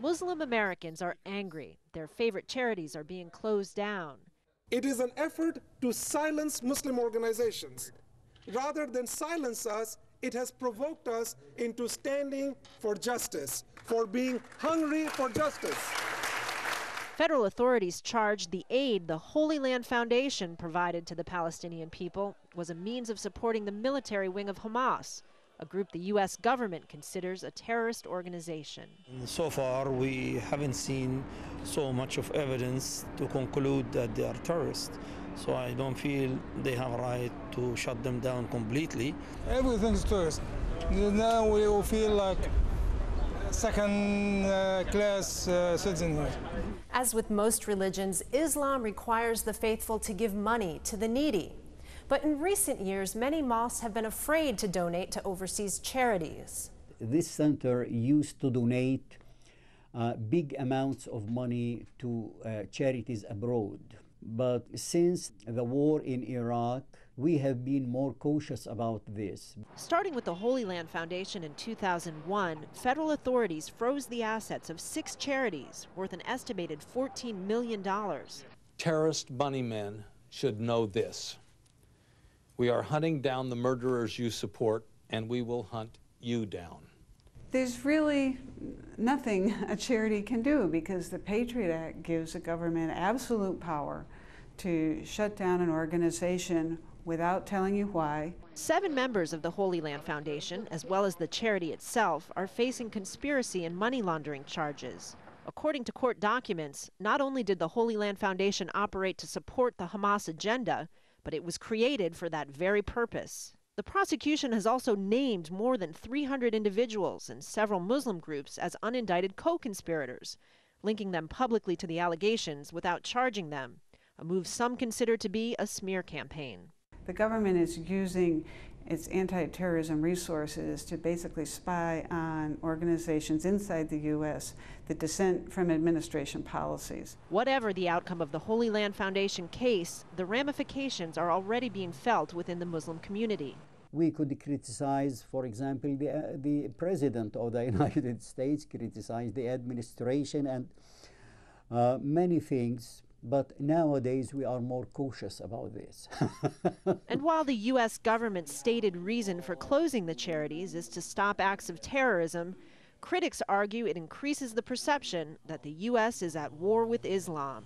Muslim Americans are angry. Their favorite charities are being closed down. It is an effort to silence Muslim organizations. Rather than silence us, it has provoked us into standing for justice, for being hungry for justice. Federal authorities charged the aid the Holy Land Foundation provided to the Palestinian people was a means of supporting the military wing of Hamas, a group the U.S. government considers a terrorist organization. So far, we haven't seen so much of evidence to conclude that they are terrorists. So I don't feel they have a right to shut them down completely. Everything's tourist. Now we will feel like second-class citizen here. As with most religions, Islam requires the faithful to give money to the needy. But in recent years, many mosques have been afraid to donate to overseas charities. This center used to donate big amounts of money to charities abroad. But since the war in Iraq, we have been more cautious about this. Starting with the Holy Land Foundation in 2001, federal authorities froze the assets of 6 charities worth an estimated $14 million. Terrorist money men should know this. We are hunting down the murderers you support, and we will hunt you down. There's really nothing a charity can do because the Patriot Act gives the government absolute power to shut down an organization without telling you why. 7 members of the Holy Land Foundation, as well as the charity itself, are facing conspiracy and money laundering charges. According to court documents, not only did the Holy Land Foundation operate to support the Hamas agenda, but it was created for that very purpose. The prosecution has also named more than 300 individuals and several Muslim groups as unindicted co-conspirators, linking them publicly to the allegations without charging them, a move some consider to be a smear campaign. The government is using its anti-terrorism resources to basically spy on organizations inside the U.S. that dissent from administration policies. Whatever the outcome of the Holy Land Foundation case, the ramifications are already being felt within the Muslim community. We could criticize, for example, the President of the United States, criticize the administration and many things. But nowadays, we are more cautious about this. And while the U.S. government's stated reason for closing the charities is to stop acts of terrorism, critics argue it increases the perception that the U.S. is at war with Islam.